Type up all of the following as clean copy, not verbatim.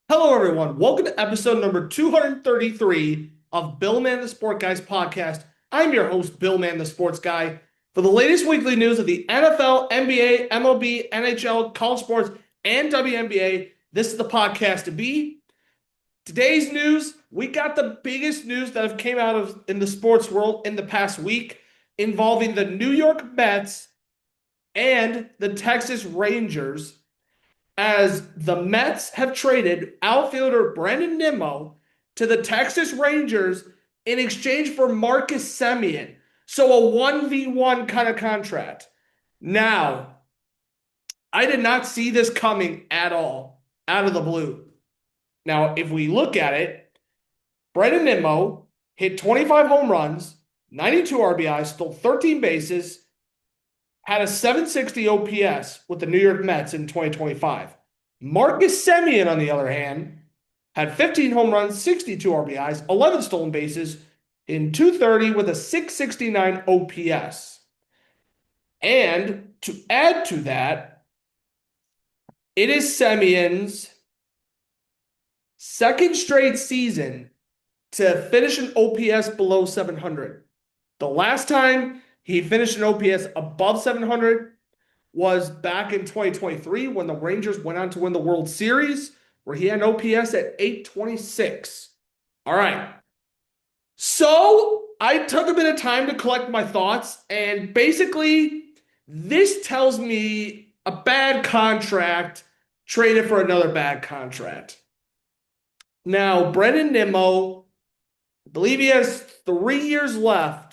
Hello, everyone. Welcome to episode number 233 of Bill Man the Sport Guys podcast. I'm your host, Bill Man the Sports Guy. For the latest weekly news of the NFL, NBA, MLB, NHL, college sports, and WNBA, this is the podcast to be. Today's news, we got the biggest news that have came out of in the sports world in the past week involving the New York Mets and the Texas Rangers as the Mets have traded outfielder Brandon Nimmo to the Texas Rangers in exchange for Marcus Semien. So a 1v1 kind of contract. Now, I did not see this coming at all out of the blue. Now, if we look at it, Brandon Nimmo hit 25 home runs, 92 RBIs, stole 13 bases, had a 760 OPS with the New York Mets in 2025. Marcus Semien, on the other hand, had 15 home runs, 62 RBIs, 11 stolen bases in 230 with a 669 OPS. And to add to that, it is Semien's second straight season to finish an OPS below 700. The last time he finished an OPS above 700 was back in 2023 when the Rangers went on to win the World Series, where he had an OPS at 826. All right. So I took a bit of time to collect my thoughts, and basically, this tells me a bad contract traded for another bad contract. Now, Brendan Nimmo, I believe he has 3 years left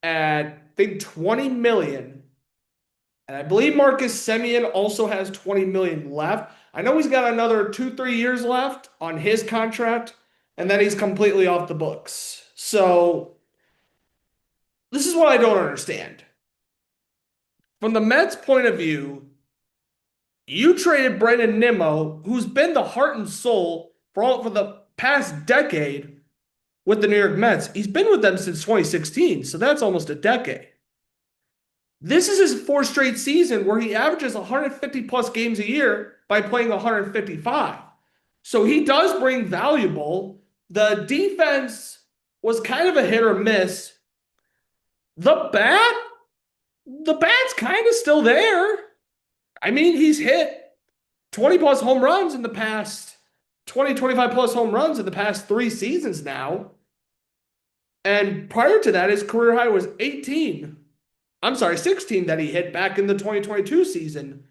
at, I think, 20 million. And I believe Marcus Semien also has 20 million left. I know he's got another 2, 3 years left on his contract, and then he's completely off the books. So this is what I don't understand. From the Mets' point of view, you traded Brandon Nimmo, who's been the heart and soul for the past decade with the New York Mets. He's been with them since 2016, so that's almost a decade. This is his fourth straight season where he averages 150 plus games a year by playing 155. So he does bring valuable. The defense was kind of a hit or miss. The bat, the bat's kind of still there. I mean, he's hit 20 plus home runs in the past 20, 25 plus home runs in the past 3 seasons now. And prior to that, his career high was 18. I'm sorry, 16 that he hit back in the 2022 season.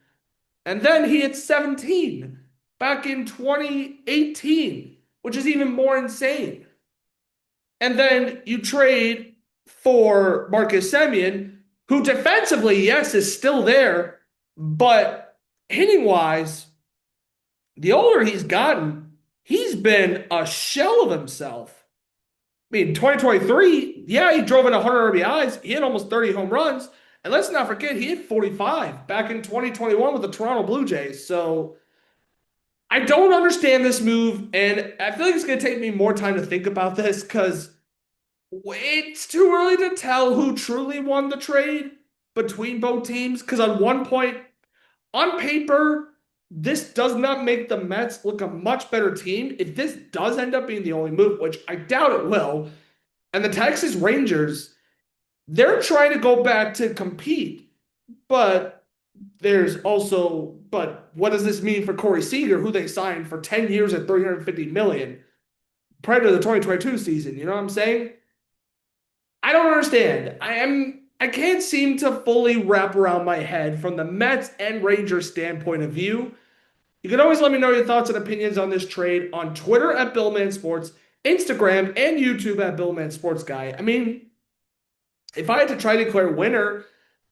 And then he hit 17 back in 2018, which is even more insane. And then you trade for Marcus Semien, who defensively, yes, is still there, but hitting wise, the older he's gotten, he's been a shell of himself. I mean, 2023, yeah, he drove in 100 RBIs. He hit almost 30 home runs. And let's not forget, he hit 45 back in 2021 with the Toronto Blue Jays. So I don't understand this move. And I feel like it's going to take me more time to think about this because it's too early to tell who truly won the trade between both teams. Because on one point, on paper, this does not make the Mets look a much better team. If this does end up being the only move, which I doubt it will, and the Texas Rangers, they're trying to go back to compete, but but what does this mean for Corey Seager, who they signed for 10 years at 350 million prior to the 2022 season? You know what I'm saying? I don't understand. I can't seem to fully wrap around my head from the Mets and Rangers standpoint of view. You can always let me know your thoughts and opinions on this trade on Twitter at BillmanSports, Instagram, and YouTube at BillmanSportsGuy. I mean, if I had to try to declare winner,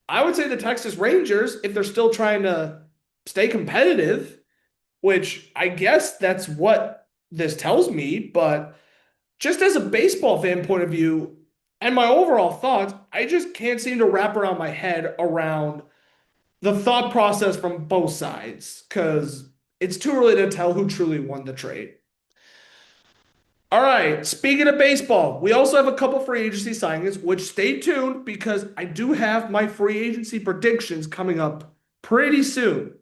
I would say the Texas Rangers, if they're still trying to stay competitive, which I guess that's what this tells me. But just as a baseball fan point of view and my overall thoughts, I just can't seem to wrap around my head around the thought process from both sides because it's too early to tell who truly won the trade. All right, speaking of baseball, we also have a couple free agency signings, which stay tuned because I do have my free agency predictions coming up pretty soon.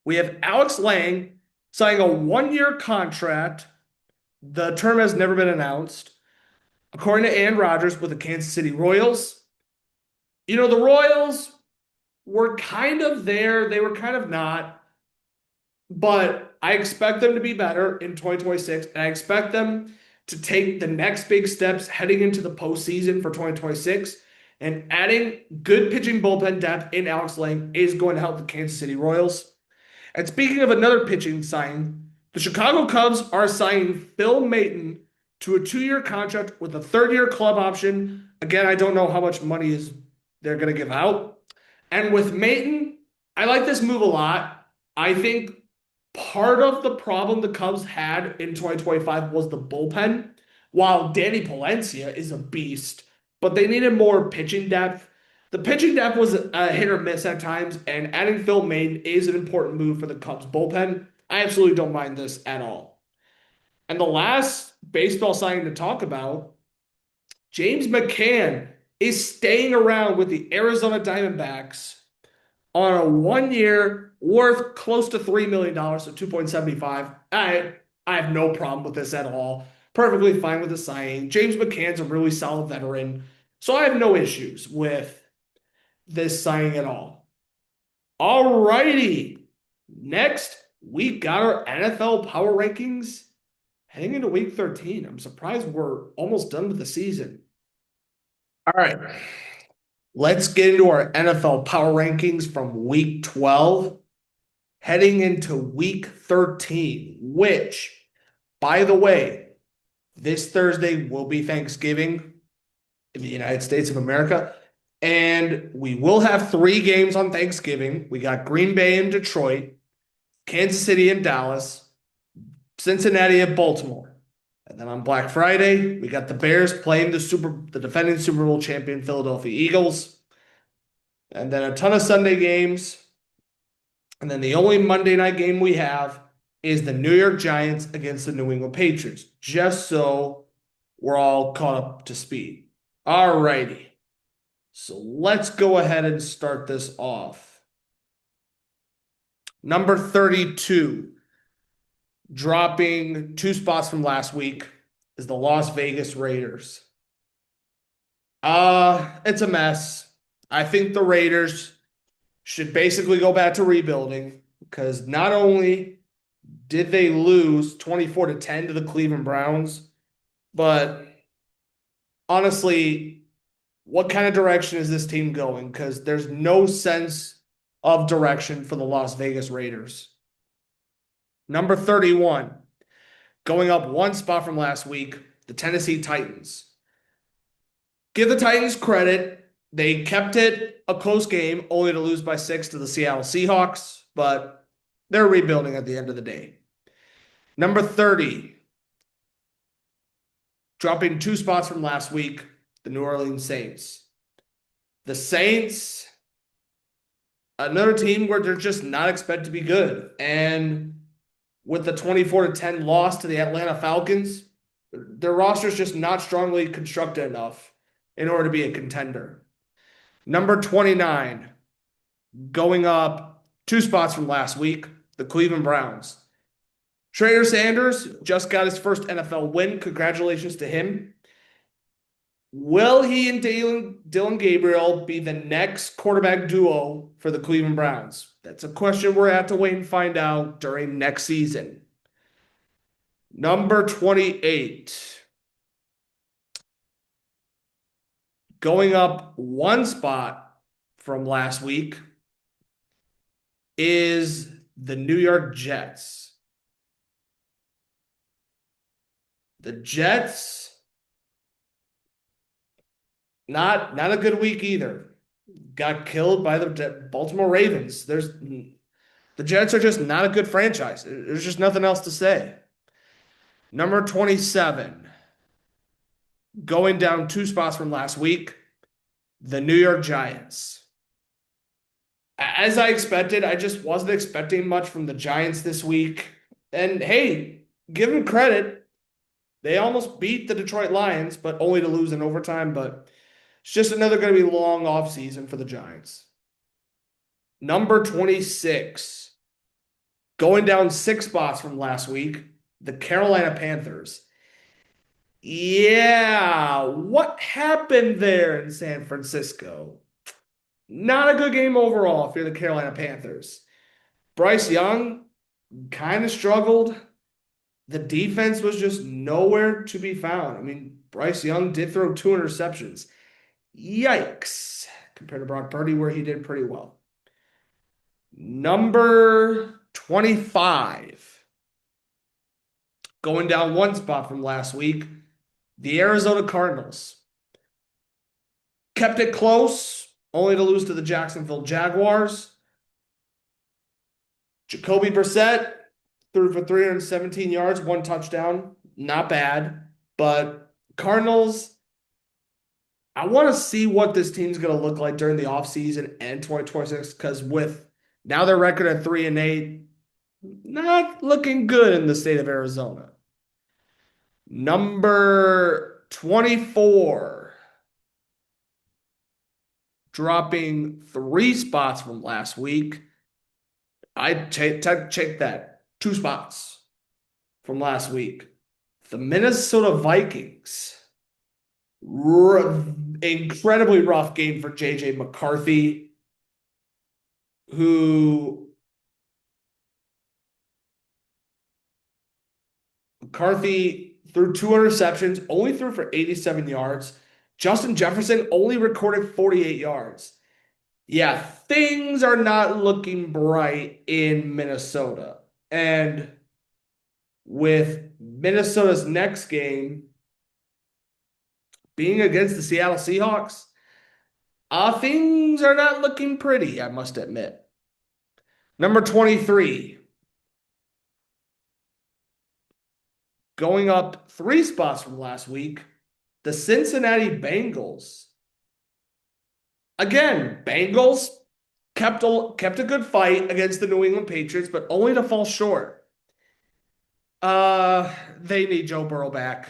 We have Alex Lang signing a 1-year contract. The term has never been announced. According to Aaron Rodgers with the Kansas City Royals. The Royals were kind of there. They were kind of not. But I expect them to be better in 2026. And I expect them to take the next big steps heading into the postseason for 2026. And adding good pitching bullpen depth in Alex Lang is going to help the Kansas City Royals. And speaking of another pitching signing, the Chicago Cubs are signing Phil Maton to a 2-year contract with a 3rd-year club option. Again, I don't know how much money they're going to give out. And with Maton, I like this move a lot. I think part of the problem the Cubs had in 2025 was the bullpen. While Danny Palencia is a beast, but they needed more pitching depth. The pitching depth was a hit or miss at times, and adding Phil Maton is an important move for the Cubs bullpen. I absolutely don't mind this at all. And the last baseball signing to talk about, James McCann is staying around with the Arizona Diamondbacks on a 1-year worth close to $3 million, so 2.75. I have no problem with this at all. Perfectly fine with the signing. James McCann's a really solid veteran, so I have no issues with this signing at all. All righty. Next, we got our NFL power rankings heading into week 13. I'm surprised we're almost done with the season. All right. Let's get into our NFL power rankings from week 12 heading into week 13, which, by the way, this Thursday will be Thanksgiving in the United States of America. And we will have 3 games on Thanksgiving. We got Green Bay and Detroit, Kansas City and Dallas, Cincinnati and Baltimore. And then on Black Friday, we got the Bears playing the defending Super Bowl champion Philadelphia Eagles. And then a ton of Sunday games. And then the only Monday night game we have is the New York Giants against the New England Patriots, just so we're all caught up to speed. All righty. So let's go ahead and start this off. Number 32, dropping 2 spots from last week, is the Las Vegas Raiders. It's a mess. I think the Raiders should basically go back to rebuilding because not only did they lose 24-10 to the Cleveland Browns, but honestly, what kind of direction is this team going? Because there's no sense of direction for the Las Vegas Raiders. Number 31, going up 1 spot from last week, the Tennessee Titans. Give the Titans credit. They kept it a close game, only to lose by 6 to the Seattle Seahawks, but they're rebuilding at the end of the day. Number 30, dropping 2 spots from last week, the New Orleans Saints. The Saints, another team where they're just not expected to be good. And with the 24-10 loss to the Atlanta Falcons, their roster is just not strongly constructed enough in order to be a contender. Number 29, going up 2 spots from last week, the Cleveland Browns. Trader Sanders just got his first NFL win. Congratulations to him. Will he and Dylan Gabriel be the next quarterback duo for the Cleveland Browns? That's a question we're going to have to wait and find out during next season. Number 28. Going up 1 spot from last week is the New York Jets. The Jets, not a good week either. Got killed by the Baltimore Ravens. The Jets are just not a good franchise. There's just nothing else to say. Number 27, going down 2 spots from last week, the New York Giants. As I expected, I just wasn't expecting much from the Giants this week. And hey, give them credit. They almost beat the Detroit Lions, but only to lose in overtime. But it's just another going to be long offseason for the Giants. Number 26, Going down 6 spots from last week, the Carolina Panthers. Yeah, what happened there in San Francisco? Not a good game overall if you're the Carolina Panthers. Bryce Young kind of struggled. The defense was just nowhere to be found. I mean, Bryce Young did throw 2 interceptions. Yikes. Compared to Brock Purdy, where he did pretty well. Number 25. Going down 1 spot from last week, the Arizona Cardinals. Kept it close, only to lose to the Jacksonville Jaguars. Jacoby Brissett threw for 317 yards, 1 touchdown. Not bad. But Cardinals, I want to see what this team's going to look like during the offseason and 2026 because with now their record at 3-8, not looking good in the state of Arizona. Number 24, dropping 3 spots from last week. I check that. 2 spots from last week. The Minnesota Vikings. Incredibly rough game for J.J. McCarthy, who McCarthy threw 2 interceptions, only threw for 87 yards. Justin Jefferson only recorded 48 yards. Yeah, things are not looking bright in Minnesota. And with Minnesota's next game being against the Seattle Seahawks, things are not looking pretty, I must admit. Number 23, going up 3 spots from last week, the Cincinnati Bengals. Again, Bengals kept a good fight against the New England Patriots, but only to fall short. They need Joe Burrow back.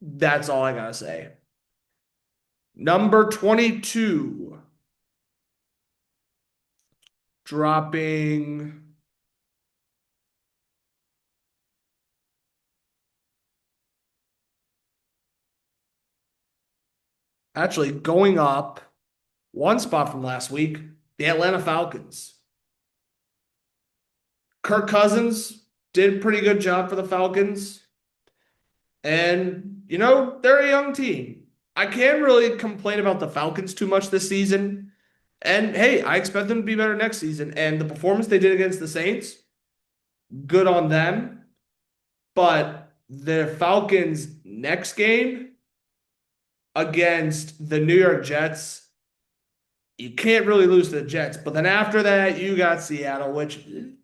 That's all I gotta say. Number 22, dropping actually going up 1 spot from last week, the Atlanta Falcons. Kirk Cousins did a pretty good job for the Falcons. And, they're a young team. I can't really complain about the Falcons too much this season. And hey, I expect them to be better next season. And the performance they did against the Saints, good on them. But the Falcons' next game against the New York Jets, you can't really lose to the Jets. But then after that, you got Seattle, which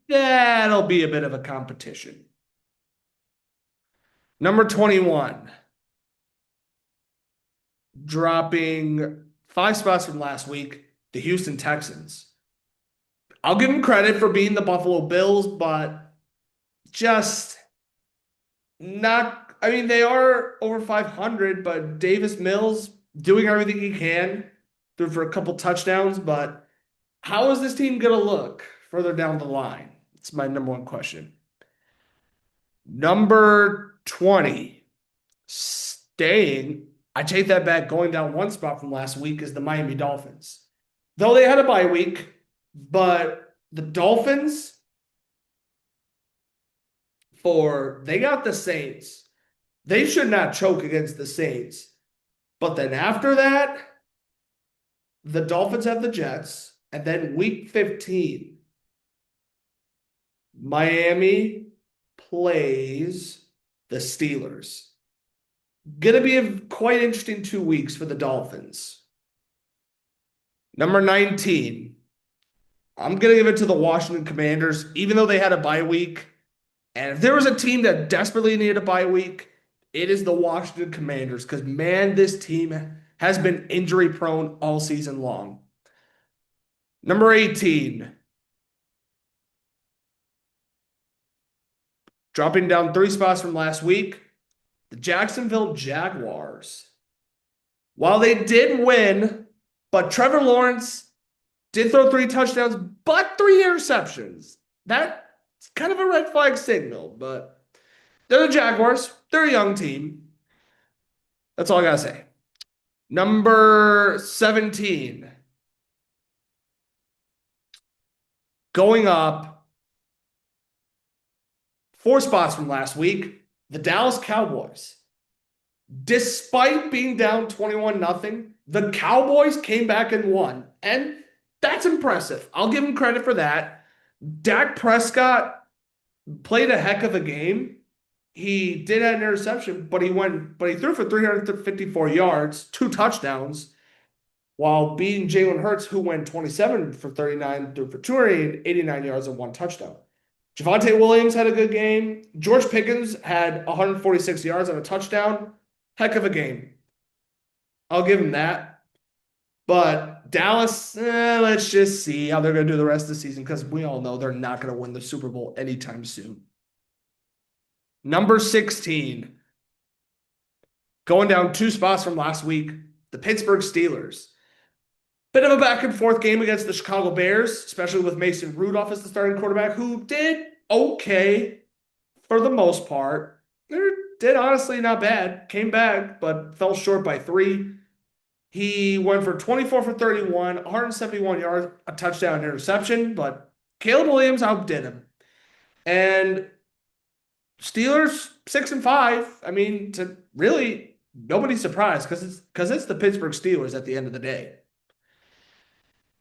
that'll be a bit of a competition. Number 21, dropping 5 spots from last week, the Houston Texans. I'll give them credit for being the Buffalo Bills, but just not. I mean, they are over 500, but Davis Mills doing everything he can, threw for a couple touchdowns. But how is this team going to look further down the line? It's my number one question. Number 20, I take that back, going down 1 spot from last week is the Miami Dolphins. Though they had a bye week, but the Dolphins, they got the Saints. They should not choke against the Saints. But then after that, the Dolphins have the Jets. And then week 15, Miami plays the Steelers. Gonna be a quite interesting 2 weeks for the Dolphins. Number 19, I'm gonna give it to the Washington Commanders, even though they had a bye week. And if there was a team that desperately needed a bye week, it is the Washington Commanders. Because man, this team has been injury prone all season long. Number 18, dropping down 3 spots from last week, the Jacksonville Jaguars. While they did win, but Trevor Lawrence did throw 3 touchdowns, but 3 interceptions. That It's kind of a red flag signal, but they're the Jaguars. They're a young team. That's all I gotta say. Number 17, going up 4 spots from last week, the Dallas Cowboys. Despite being down 21 nothing, the Cowboys came back and won. And that's impressive. I'll give them credit for that. Dak Prescott played a heck of a game. He did have an interception, but he threw for 354 yards, 2 touchdowns, while beating Jalen Hurts, who went 27 for 39, threw for 289 yards and 1 touchdown. Javonte Williams had a good game. George Pickens had 146 yards and a touchdown. Heck of a game. I'll give him that. But Dallas, let's just see how they're going to do the rest of the season because we all know they're not going to win the Super Bowl anytime soon. Number 16, going down 2 spots from last week, the Pittsburgh Steelers. Bit of a back and forth game against the Chicago Bears, especially with Mason Rudolph as the starting quarterback, who did okay for the most part. They did honestly not bad. Came back, but fell short by 3. He went for 24 for 31, 171 yards, a touchdown interception, but Caleb Williams outdid him. And Steelers 6-5. I mean, to really nobody's surprised because it's the Pittsburgh Steelers at the end of the day.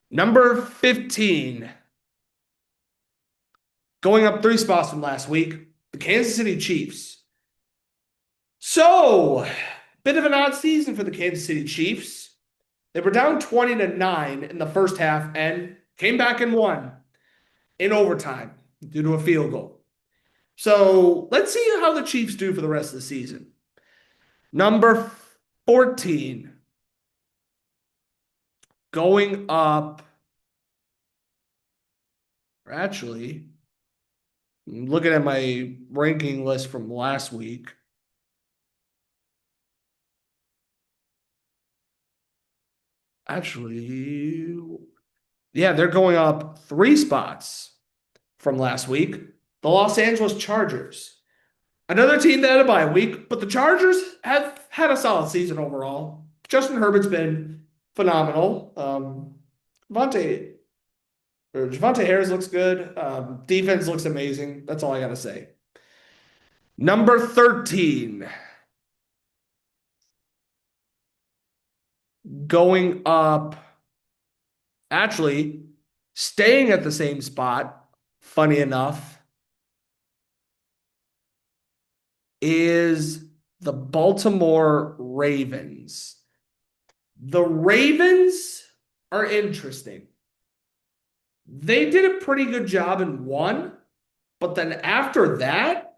Number 15, going up 3 spots from last week, the Kansas City Chiefs. So, bit of an odd season for the Kansas City Chiefs. They were down 20-9 in the first half and came back and won in overtime due to a field goal. So, let's see how the Chiefs do for the rest of the season. Number 14, going up. Actually, I'm looking at my ranking list from last week. Actually, yeah, they're going up 3 spots from last week. The Los Angeles Chargers. Another team that had a bye week, but the Chargers have had a solid season overall. Justin Herbert's been phenomenal. Javonte Harris looks good. Defense looks amazing. That's all I got to say. Number 13, going up, actually staying at the same spot, funny enough, is the Baltimore Ravens. The Ravens are interesting. They did a pretty good job in one, but then after that,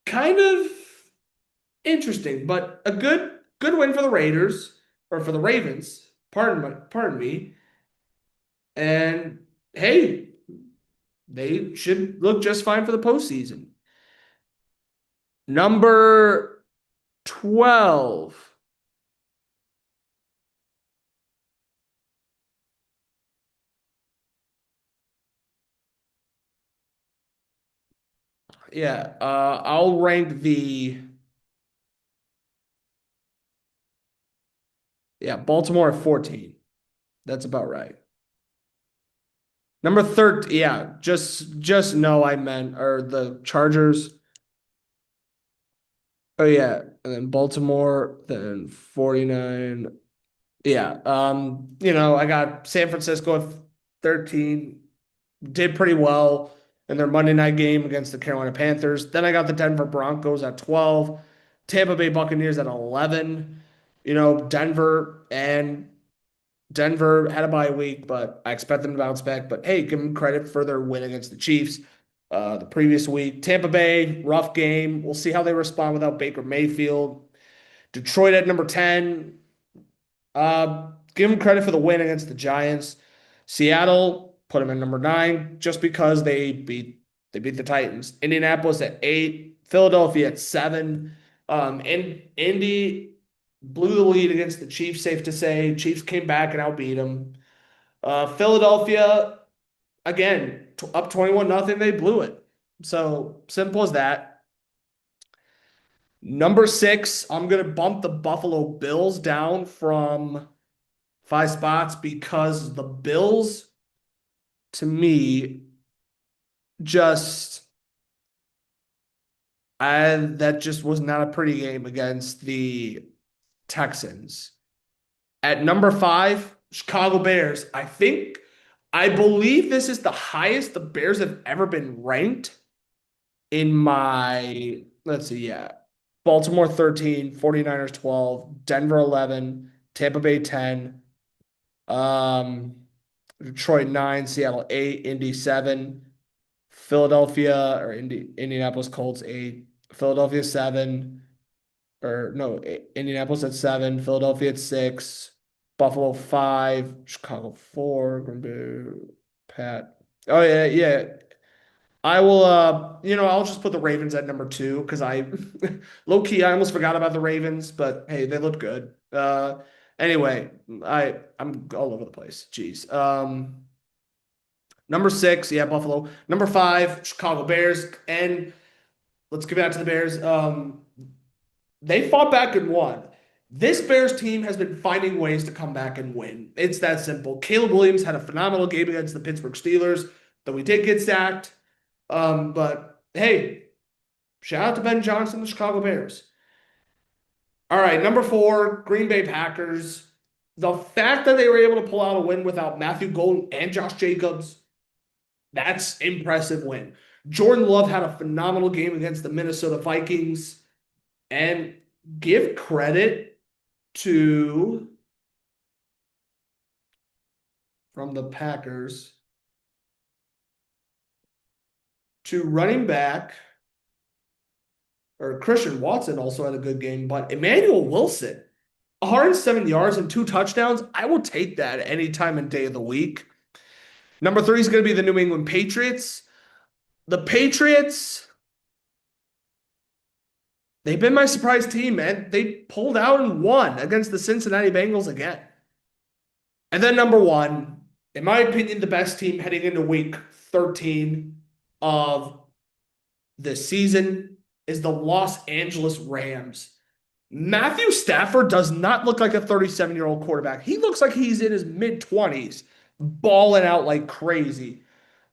kind of interesting, but a good win for the Raiders or for the Ravens. Pardon me. And hey, they should look just fine for the postseason. Number 12. Yeah, I'll rank Baltimore at 14. That's about right. Number 13, yeah, just no, I meant or the Chargers. Oh yeah, and then Baltimore, then 49. Yeah, I got San Francisco at 13, did pretty well in their Monday night game against the Carolina Panthers. Then I got the Denver Broncos at 12, Tampa Bay Buccaneers at 11. Denver had a bye week, but I expect them to bounce back. But hey, give them credit for their win against the Chiefs the previous week. Tampa Bay, rough game. We'll see how they respond without Baker Mayfield. Detroit at number 10. Give them credit for the win against the Giants. Seattle, put them in number 9 just because they beat the Titans. Indianapolis at 8. Philadelphia at 7. And Indy blew the lead against the Chiefs, safe to say. Chiefs came back and outbeat them. Philadelphia, again, up 21 nothing, they blew it. So simple as that. Number six, I'm gonna bump the Buffalo Bills down from 5 spots because the Bills, to me, just that just was not a pretty game against the Texans. At number five, Chicago Bears. I believe this is the highest the Bears have ever been ranked in my, let's see, yeah. Baltimore 13, 49ers 12, Denver 11, Tampa Bay 10, um, Detroit 9, Seattle 8, Indy 7, Philadelphia or Indianapolis Colts 8, Philadelphia 7, or no, Indianapolis at 7, Philadelphia at 6, Buffalo 5, Chicago 4, Green Bay, Pat. Oh yeah, yeah. I will I'll just put the Ravens at number two because I low key I almost forgot about the Ravens, but hey, they looked good. Anyway, I'm all over the place. Jeez. Number six, yeah, Buffalo. Number five, Chicago Bears. And let's get back to the Bears. They fought back and won. This Bears team has been finding ways to come back and win. It's that simple. Caleb Williams had a phenomenal game against the Pittsburgh Steelers, though we did get sacked. But hey, shout out to Ben Johnson, the Chicago Bears. All right, number four, Green Bay Packers. The fact that they were able to pull out a win without Matthew Golden and Josh Jacobs, that's impressive win. Jordan Love had a phenomenal game against the Minnesota Vikings. And give credit to from the Packers to running back or Christian Watson also had a good game, but Emmanuel Wilson, 107 yards and 2 touchdowns. I will take that any time and day of the week. Number three is going to be the New England Patriots. The Patriots, they've been my surprise team, man. They pulled out and won against the Cincinnati Bengals again. And then number one, in my opinion, the best team heading into week 13 of the season is the Los Angeles Rams. Matthew Stafford does not look like a 37-year-old quarterback. He looks like he's in his mid-20s, balling out like crazy.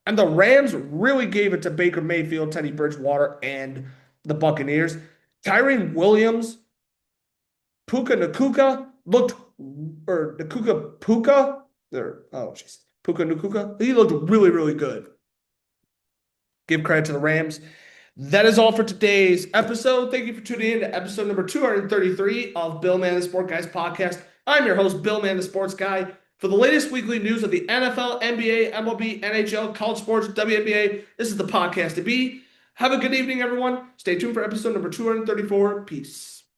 And the Rams really gave it to Baker Mayfield, Teddy Bridgewater, and the Buccaneers. Tyrone Williams, Puka Nakuka looked, or Nakuka Puka, or oh jeez, Puka Nakuka. He looked really, really good. Give credit to the Rams. That is all for today's episode. Thank you for tuning in to episode number 233 of Bill Man the Sport Guys podcast. I'm your host, Bill Man the Sports Guy. For the latest weekly news of the NFL, NBA, MLB, NHL, college sports, WNBA, this is the podcast to be. Have a good evening, everyone. Stay tuned for episode number 234. Peace.